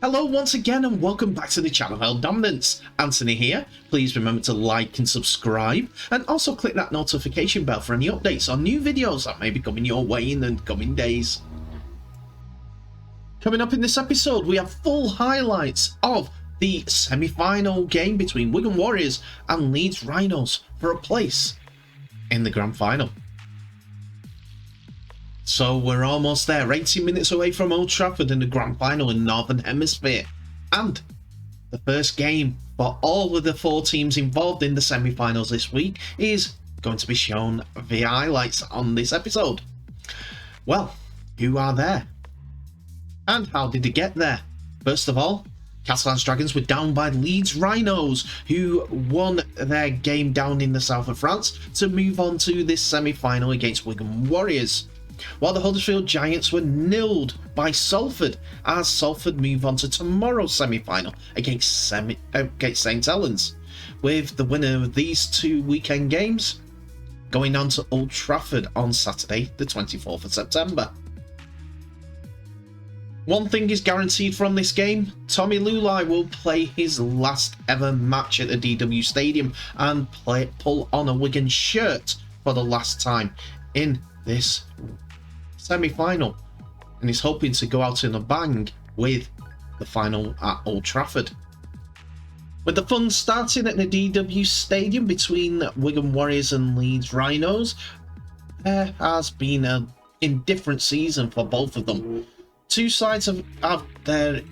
Hello once again and welcome back to the channel Hell Dominance. Anthony here. Please remember to like and subscribe and also click that notification bell for any updates on new videos that may be coming your way in the coming days. Coming up in this episode we have full highlights of the semi-final game between Wigan Warriors and Leeds Rhinos for a place in the grand final. So we're almost there, 18 minutes away from Old Trafford in the grand final in the Northern Hemisphere. And the first game for all of the four teams involved in the semi-finals this week is going to be shown via highlights on this episode. Well, who are there? And how did they get there? First of all, Catalan's Dragons were down by Leeds Rhinos, who won their game down in the south of France to move on to this semi-final against Wigan Warriors. While the Huddersfield Giants were nilled by Salford, as Salford move on to tomorrow's semi-final against St Helens, with the winner of these two weekend games going on to Old Trafford on Saturday the 24th of September. One thing is guaranteed from this game: Tommy Lulai will play his last ever match at the DW Stadium and pull on a Wigan shirt for the last time in this semi-final, and he's hoping to go out in a bang with the final at Old Trafford. With the fun starting at the DW Stadium between Wigan Warriors and Leeds Rhinos, there has been an indifferent season for both of them. Two sides have their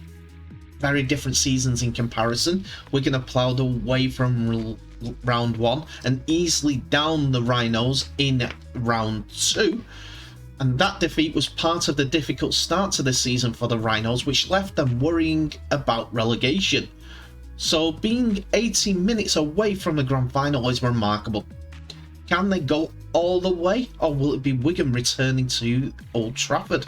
very different seasons in comparison. Wigan have ploughed away from round one and easily down the Rhinos in round two. And that defeat was part of the difficult start to the season for the Rhinos, which left them worrying about relegation. So being 18 minutes away from the grand final is remarkable. Can they go all the way, or will it be Wigan returning to Old Trafford?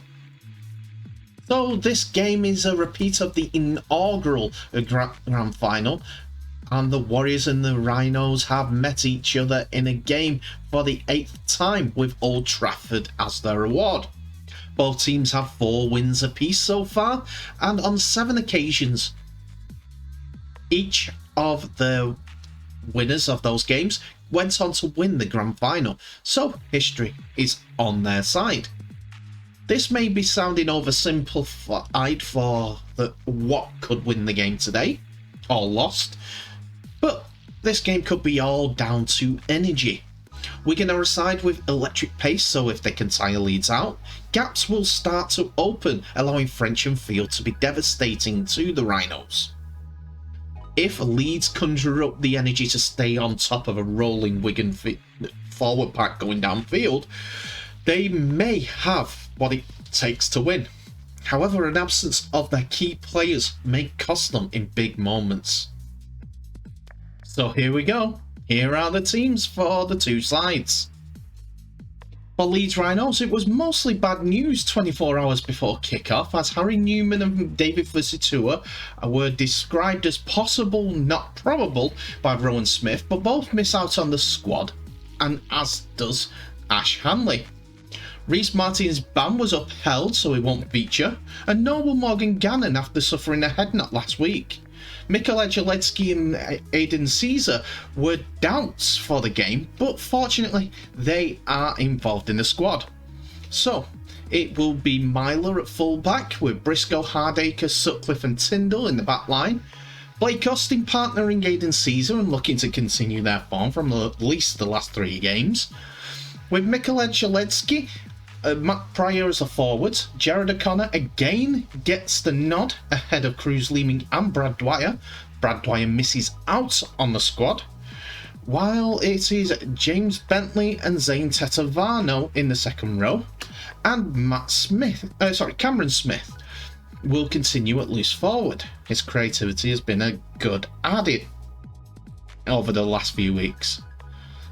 So this game is a repeat of the inaugural grand final, and the Warriors and the Rhinos have met each other in a game for the 8th time, with Old Trafford as their reward. Both teams have 4 wins apiece so far, and on 7 occasions each of the winners of those games went on to win the grand final, so history is on their side. This may be sounding oversimplified for what could win the game today, or lost, but this game could be all down to energy. Wigan are a side with electric pace, so if they can tire Leeds out, gaps will start to open, allowing Frensham Field to be devastating to the Rhinos. If Leeds conjure up the energy to stay on top of a rolling Wigan forward pack going downfield, they may have what it takes to win. However, an absence of their key players may cost them in big moments. So here we go. Here are the teams for the two sides. For Leeds Rhinos, it was mostly bad news 24 hours before kick-off, as Harry Newman and David Fusitu'a were described as possible, not probable, by Rowan Smith, but both miss out on the squad, and as does Ash Hanley. Reece Martin's ban was upheld, so he won't feature, and nor will Morgan Gannon after suffering a head knock last week. Mikel Ejelecki and Aidan Caesar were doubts for the game, but fortunately they are involved in the squad. So it will be Myler at fullback, with Briscoe, Hardacre, Sutcliffe and Tyndall in the back line. Blake Austin partnering Aidan Caesar and looking to continue their form from at least the last 3 games. With Mikel Ejelecki, Matt Pryor as a forward, Jared O'Connor again gets the nod ahead of Cruz Leeming and Brad Dwyer. Brad Dwyer misses out on the squad, while it is James Bentley and Zane Tetavano in the second row, and Cameron Smith will continue at loose forward. His creativity has been a good added over the last few weeks.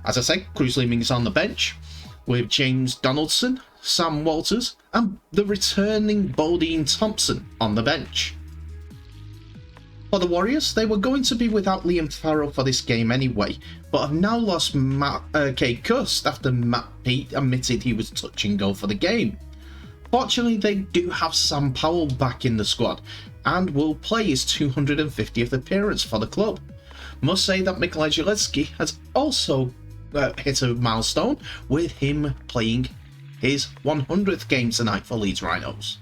As I say, Cruz Leeming is on the bench, with James Donaldson, Sam Walters and the returning Bodine Thompson on the bench. For the Warriors, they were going to be without Liam Farrell for this game anyway, but have now lost Kay Cust after Matt Pete admitted he was touch and go for the game. Fortunately, they do have Sam Powell back in the squad, and will play his 250th appearance for the club. Must say that Mikołaj Zielecki has also hit a milestone with him playing his 100th game tonight for Leeds Rhinos.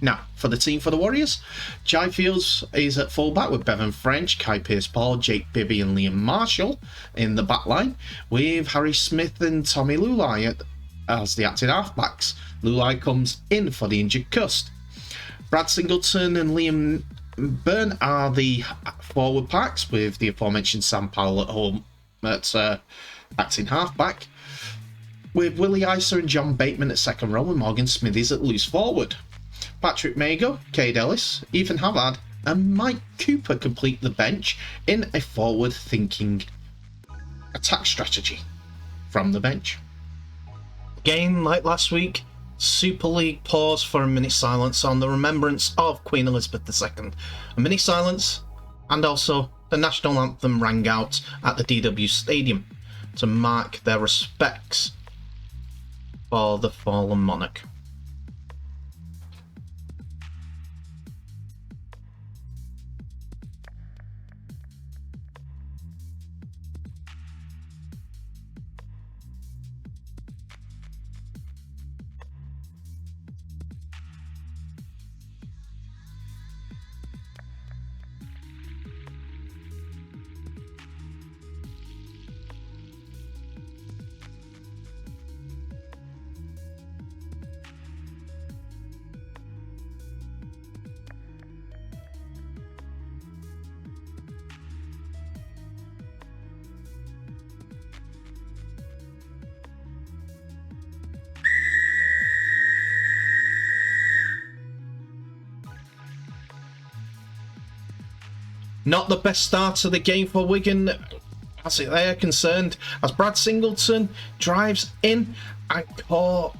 Now, for the team for the Warriors, Jai Fields is at fullback with Bevan French, Kai Pearce-Paul, Jake Bibby and Liam Marshall in the back line, with Harry Smith and Tommy Lulai as the acting halfbacks. Lulai comes in for the injured Cust. Brad Singleton and Liam Byrne are the forward packs, with the aforementioned Sam Powell at home at acting halfback, with Willie Isa and John Bateman at second row and Morgan Smithies at loose forward. Patrick Mago, Cade Ellis, Ethan Havard and Mike Cooper complete the bench in a forward-thinking attack strategy from the bench. Again, like last week, Super League pause for a minute silence on the remembrance of Queen Elizabeth II. A minute silence, and also the national anthem rang out at the DW Stadium to mark their respects for the fallen monarch. Not the best start to the game for Wigan, as they are concerned, as Brad Singleton drives in and caught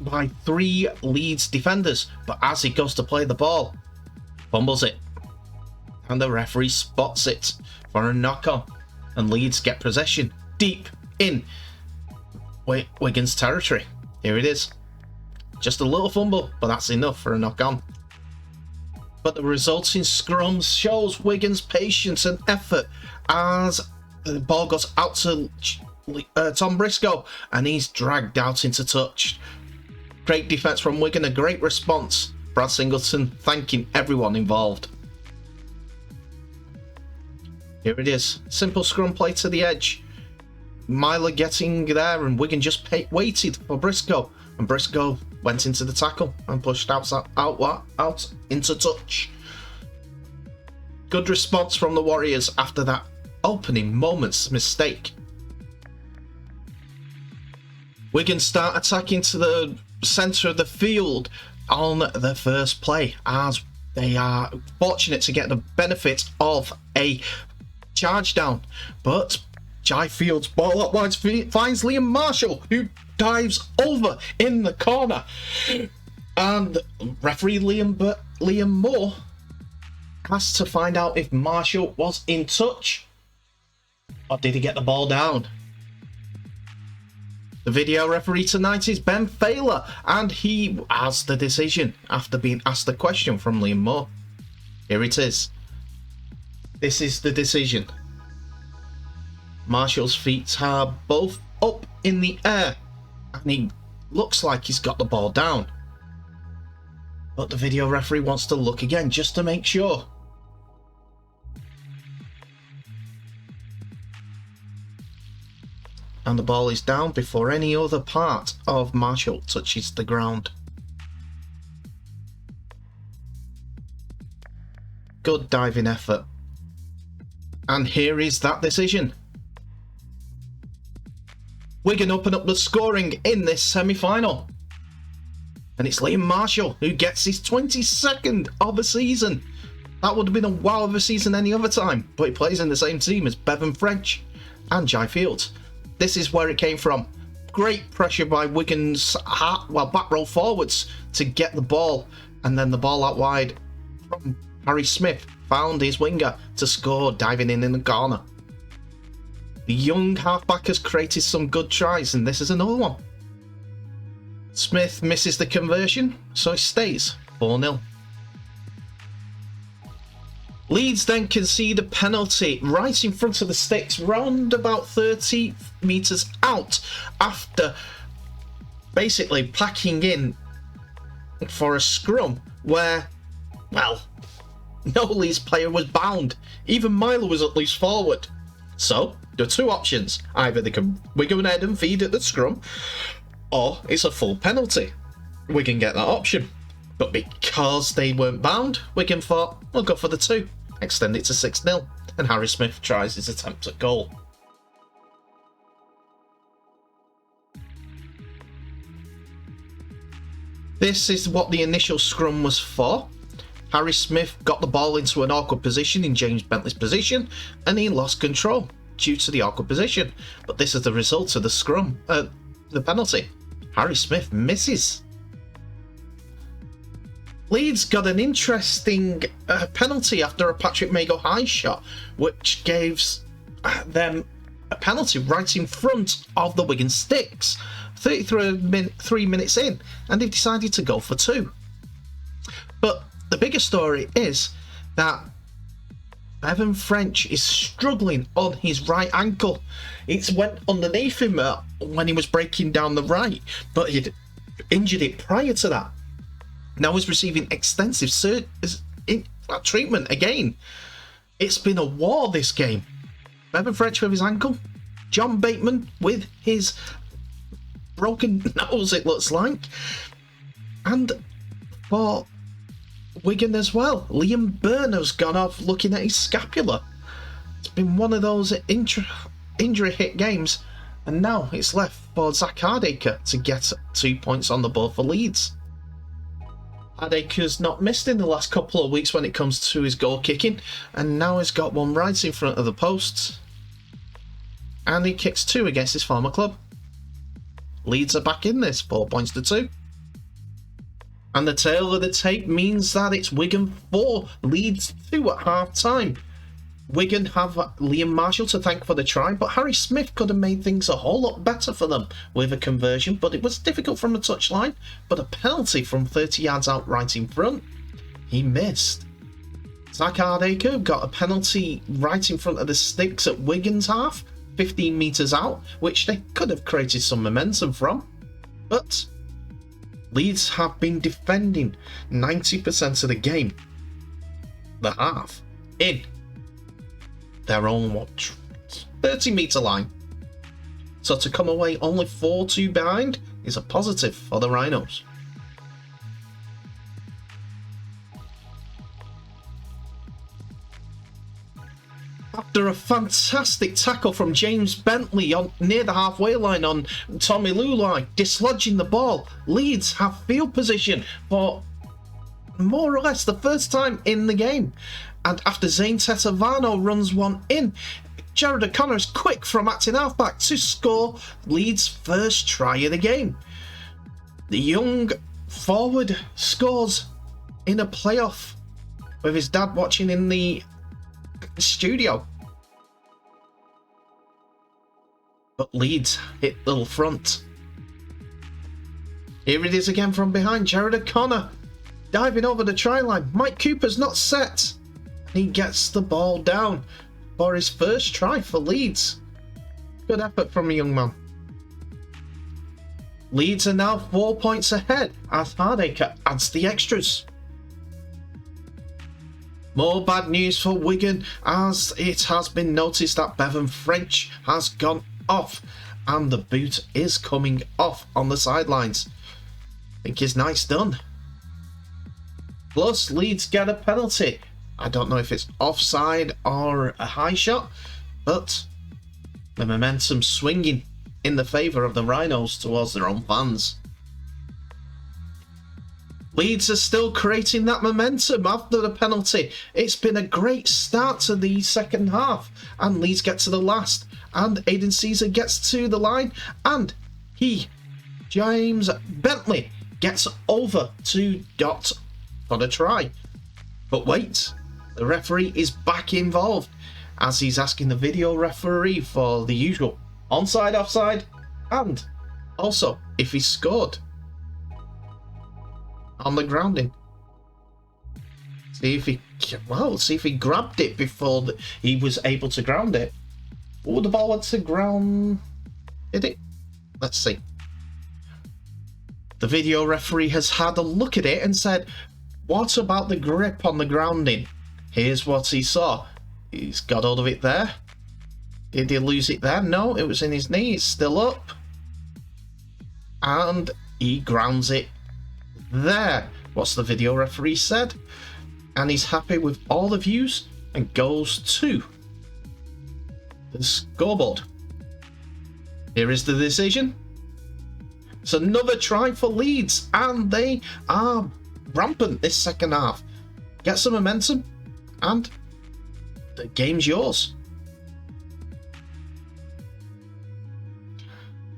by 3 Leeds defenders, but as he goes to play the ball, fumbles it, and the referee spots it for a knock-on, and Leeds get possession deep in Wigan's territory. Here it is. Just a little fumble, but that's enough for a knock-on. But the resulting scrum shows Wigan's patience and effort as the ball goes out to Tom Briscoe and he's dragged out into touch. Great defence from Wigan, a great response. Brad Singleton thanking everyone involved. Here it is. Simple scrum play to the edge. Myler getting there and Wigan just waited for Briscoe. And Briscoe went into the tackle and pushed out into touch. Good response from the Warriors after that opening moment's mistake. Wigan start attacking to the centre of the field on the first play, as they are fortunate to get the benefit of a charge down. But Jai Fields ball up wide finds Liam Marshall, who dives over in the corner, and referee Liam Moore has to find out if Marshall was in touch or did he get the ball down. The video referee tonight is Ben Failer, and he has the decision after being asked the question from Liam Moore. Here it is. This is the decision. Marshall's feet are both up in the air and he looks like he's got the ball down. But the video referee wants to look again just to make sure. And the ball is down before any other part of Marshall touches the ground. Good diving effort. And here is that decision. Wigan open up the scoring in this semi-final. And it's Liam Marshall who gets his 22nd of the season. That would have been a wow of a season any other time, but he plays in the same team as Bevan French and Jai Fields. This is where it came from. Great pressure by Wigan's back row forwards to get the ball, and then the ball out wide from Harry Smith found his winger to score, diving in the corner. The young halfback has created some good tries, and this is another one. Smith misses the conversion, so it stays 4-0. Leeds then concede a penalty right in front of the sticks, round about 30 metres out, after basically packing in for a scrum where, well, no Leeds player was bound. Even Milo was at least forward. So, there are two options. Either they can Wigan head and feed at the scrum, or it's a full penalty. Wigan get that option. But because they weren't bound, Wigan thought, we'll go for the two. Extend it to 6-0, and Harry Smith tries his attempt at goal. This is what the initial scrum was for. Harry Smith got the ball into an awkward position in James Bentley's position, and he lost control due to the awkward position. But this is the result of the scrum, the penalty. Harry Smith misses. Leeds got an interesting penalty after a Patrick Mago high shot, which gives them a penalty right in front of the Wigan sticks. 3 minutes in, and they've decided to go for two. But the bigger story is that Bevan French is struggling on his right ankle. It went underneath him when he was breaking down the right, but he'd injured it prior to that. Now he's receiving extensive treatment again. It's been a war, this game. Bevan French with his ankle, John Bateman with his broken nose, it looks like, and for Wigan as well, Liam Byrne's gone off looking at his scapula. It's been one of those injury hit games, and now it's left for Zach Hardacre to get 2 points on the board for Leeds. Hardacre's not missed in the last couple of weeks when it comes to his goal kicking, and now he's got one right in front of the posts, and he kicks two against his former club. Leeds are back in this, 4 points to 2. And the tail of the tape means that it's Wigan 4, Leeds 2 at half time. Wigan have Liam Marshall to thank for the try, but Harry Smith could have made things a whole lot better for them with a conversion, but it was difficult from the touchline. But a penalty from 30 yards out right in front, he missed. Zach Hardacre got a penalty right in front of the sticks at Wigan's half, 15 metres out, which they could have created some momentum from. But Leeds have been defending 90% of the game, the half, in their own 30-metre line. So to come away only 4-2 behind is a positive for the Rhinos. After a fantastic tackle from James Bentley near the halfway line on Tommy Lulai, dislodging the ball, Leeds have field position for more or less the first time in the game. And after Zane Tetavano runs one in, Jared O'Connor is quick from acting halfback to score Leeds' first try of the game. The young forward scores in a playoff with his dad watching in the studio. But Leeds hit the front. Here it is again from behind. Jared O'Connor diving over the try line. Mike Cooper's not set. He gets the ball down for his first try for Leeds. Good effort from a young man. Leeds are now 4 points ahead as Hardacre adds the extras. More bad news for Wigan, as it has been noticed that Bevan French has gone off and the boot is coming off on the sidelines. I think his night's done. Plus, Leeds get a penalty. I don't know if it's offside or a high shot, but the momentum swinging in the favour of the Rhinos towards their own fans. Leeds are still creating that momentum after the penalty. It's been a great start to the second half, and Leeds get to the last, and Aidan Caesar gets to the line, and James Bentley, gets over to Dot for the try. But wait, the referee is back involved, as he's asking the video referee for the usual onside, offside, and also if he scored on the grounding. See if he grabbed it before he was able to ground it. Oh, the ball went to ground. Did it? Let's see. The video referee has had a look at it and said, what about the grip on the grounding? Here's what he saw. He's got hold of it there. Did he lose it there? No, it was in his knee. It's still up. And he grounds it there. What's the video referee said? And he's happy with all the views and goes to the scoreboard. Here is the decision. It's another try for Leeds, and they are rampant this second half. Get some momentum, and the game's yours.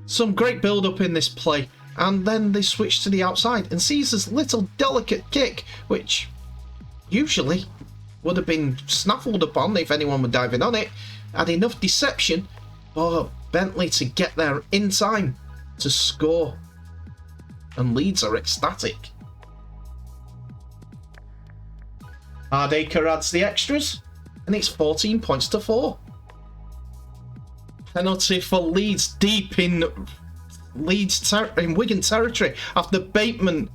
Some great build-up in this play, and then they switch to the outside, and Caesar's little delicate kick, which usually would have been snaffled upon if anyone were diving on it, had enough deception for Bentley to get there in time to score. And Leeds are ecstatic. Hardacre adds the extras, and it's 14 points to 4. Penalty for Leeds deep in Wigan territory after Bateman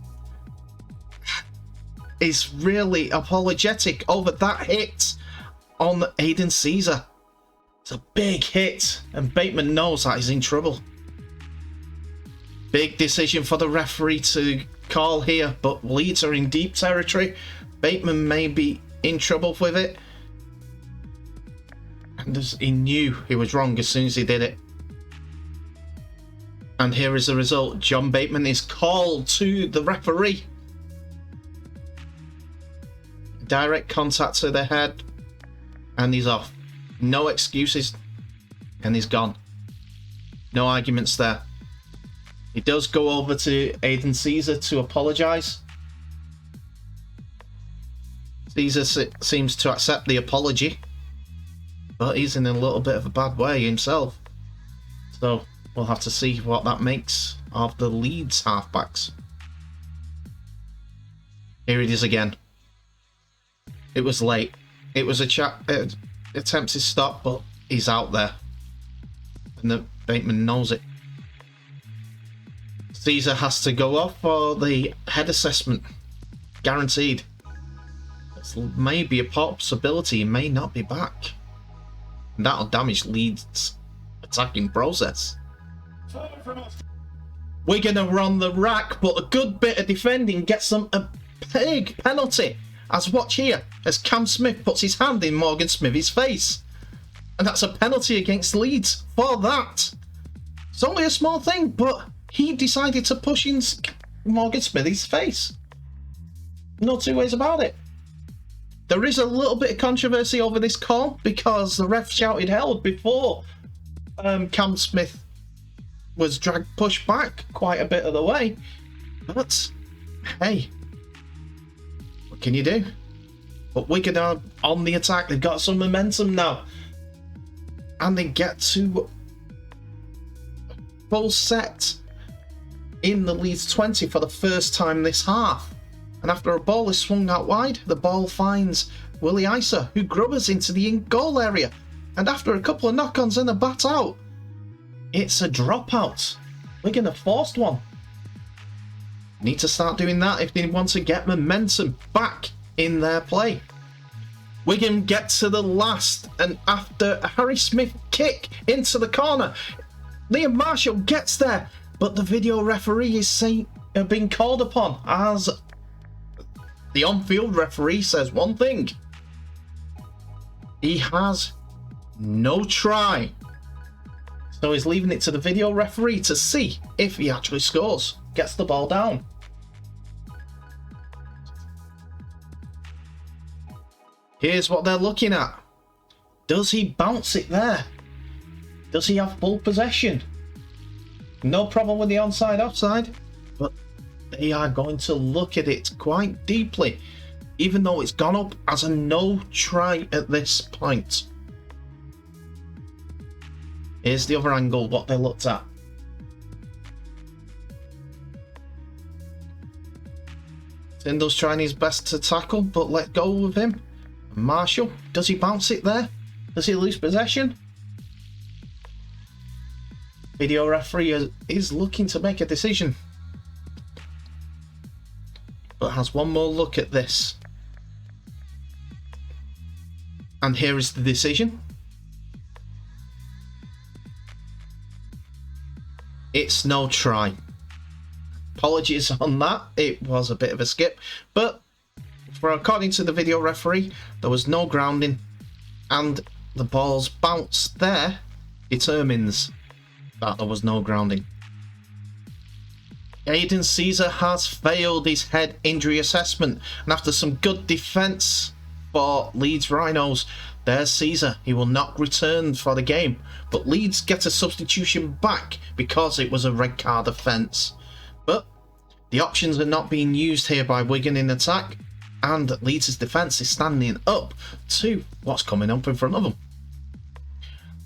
is really apologetic over that hit on Aidan Caesar. It's a big hit, and Bateman knows that he's in trouble. Big decision for the referee to call here, but Leeds are in deep territory. Bateman may be in trouble with it. And he knew he was wrong as soon as he did it. And here is the result. John Bateman is called to the referee. Direct contact to the head, and he's off. No excuses, and he's gone. No arguments there. He does go over to Aidan Caesar to apologise. Caesar seems to accept the apology, but he's in a little bit of a bad way himself. So we'll have to see what that makes of the Leeds halfbacks. Here it is again. It was late. It was a attempted stop, but he's out there. And the Bateman knows it. Caesar has to go off for the head assessment. Guaranteed. There's maybe a possibility he may not be back. And that'll damage Leeds' attacking process. Wigan are on the rack, but a good bit of defending gets them a big penalty. As watch here, as Cam Smith puts his hand in Morgan Smithy's face. And that's a penalty against Leeds for that. It's only a small thing, but he decided to push in Morgan Smithy's face. No two ways about it. There is a little bit of controversy over this call because the ref shouted held before Cam Smith was pushed back quite a bit of the way. But, hey, what can you do? But Wigan are on the attack. They've got some momentum now. And they get to full set in the Leeds 20 for the first time this half. And after a ball is swung out wide, the ball finds Willie Isa, who grubbers into the in-goal area. And after a couple of knock-ons and a bat out, it's a dropout. Wigan have forced one. Need to start doing that if they want to get momentum back in their play. Wigan get to the last, and after a Harry Smith kick into the corner, Liam Marshall gets there, but the video referee is being called upon as the on-field referee says one thing. He has no try. So he's leaving it to the video referee to see if he actually scores. Gets the ball down. Here's what they're looking at. Does he bounce it there? Does he have full possession? No problem with the onside offside, but they are going to look at it quite deeply, even though it's gone up as a no try at this point. Here's the other angle, what they looked at. Tyndall's trying his best to tackle, but let go with him. Marshall, does he bounce it there? Does he lose possession? Video referee is looking to make a decision, but has one more look at this. And here is the decision. It's no try. Apologies on that, it was a bit of a skip, but according to the video referee, there was no grounding, and the ball's bounce there determines that there was no grounding. Aidan Caesar has failed his head injury assessment, and after some good defence for Leeds Rhinos, there's Caesar. He will not return for the game, but Leeds get a substitution back because it was a red card offence. But the options are not being used here by Wigan in attack, and Leeds' defence is standing up to what's coming up in front of them.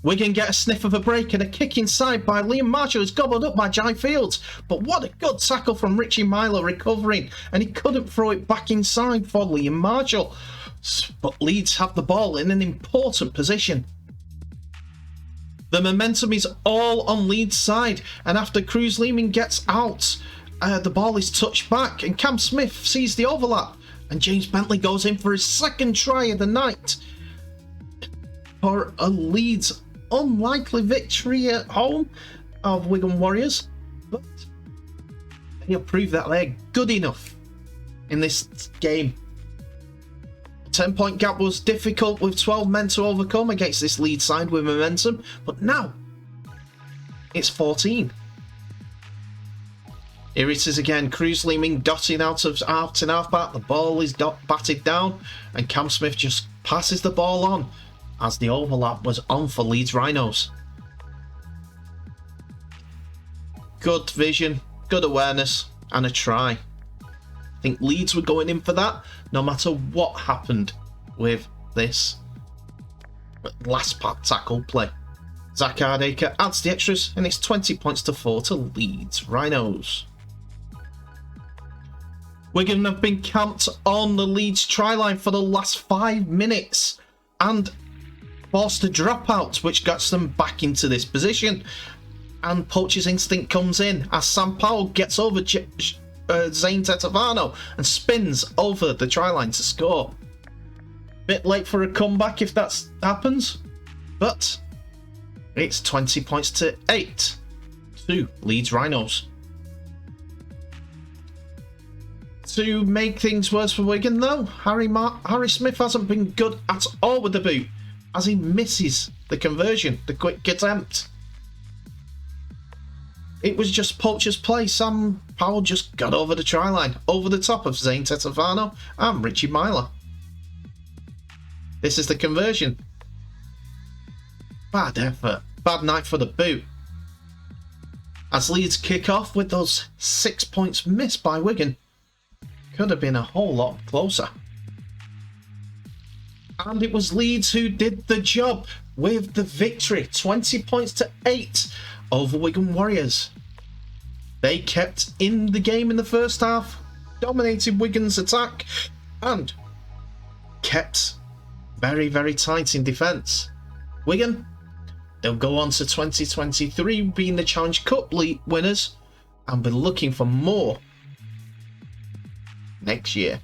Wigan get a sniff of a break, and a kick inside by Liam Marshall is gobbled up by Jai Fields. But what a good tackle from Richie Myler recovering, and he couldn't throw it back inside for Liam Marshall. But Leeds have the ball in an important position. The momentum is all on Leeds' side, and after Cruz Leeming gets out, the ball is touched back, and Cam Smith sees the overlap, and James Bentley goes in for his second try of the night for a Leeds unlikely victory at home of Wigan Warriors, but they'll prove that they're good enough in this game. A 10-point gap was difficult with 12 men to overcome against this Leeds side with momentum, but now it's 14. Here it is again, Cruz Leeming dotting out and half back, the ball is batted down, and Cam Smith just passes the ball on as the overlap was on for Leeds Rhinos. Good vision, good awareness, and a try. I think Leeds were going in for that, no matter what happened with this last tackle play. Zach Hardacre adds the extras, and it's 20 points to 4 to Leeds Rhinos. Wigan have been camped on the Leeds try line for the last 5 minutes and forced a dropout, which gets them back into this position. And poacher's instinct comes in as Sam Powell gets over Zane Tetavano and spins over the try line to score. Bit late for a comeback if that happens, but it's 20 points to 8 to Leeds Rhinos. To make things worse for Wigan though, Harry Smith hasn't been good at all with the boot, as he misses the conversion, the quick attempt. It was just poacher's play. Sam Powell just got over the try line, over the top of Zane Tetavano and Richie Myler. This is the conversion. Bad effort, bad night for the boot. As Leeds kick off with those 6 points missed by Wigan, could have been a whole lot closer. And it was Leeds who did the job with the victory, 20 points to 8 over Wigan Warriors. They kept in the game in the first half, dominated Wigan's attack, and kept very, very tight in defence. Wigan, they'll go on to 2023 being the Challenge Cup winners and be looking for more next year.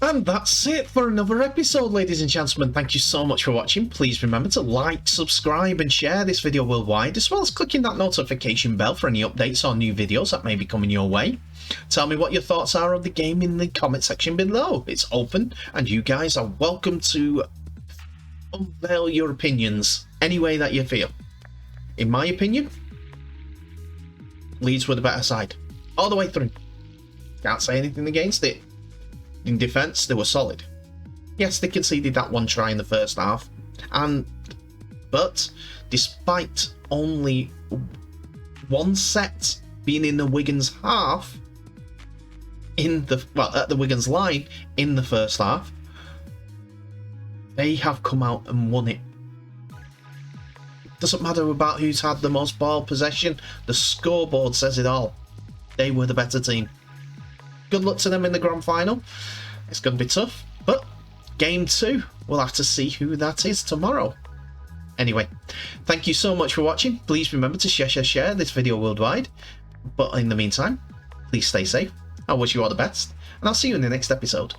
And that's it for another episode, ladies and gentlemen. Thank you so much for watching. Please remember to like, subscribe and share this video worldwide, as well as clicking that notification bell for any updates on new videos that may be coming your way. Tell me what your thoughts are of the game in the comment section below. It's open and you guys are welcome to unveil your opinions any way that you feel. In my opinion, Leeds were the better side all the way through. Can't say anything against it. In defence, they were solid. Yes, they conceded that one try in the first half, but despite only one set being in the Wigan's half, at the Wigan's line in the first half, they have come out and won it. Doesn't matter about who's had the most ball possession. The scoreboard says it all. They were the better team. good luck to them in the grand final. It's going to be tough, but game 2, we'll have to see who that is tomorrow. Anyway, thank you so much for watching. Please remember to share this video worldwide. But in the meantime, please stay safe. I wish you all the best, and I'll see you in the next episode.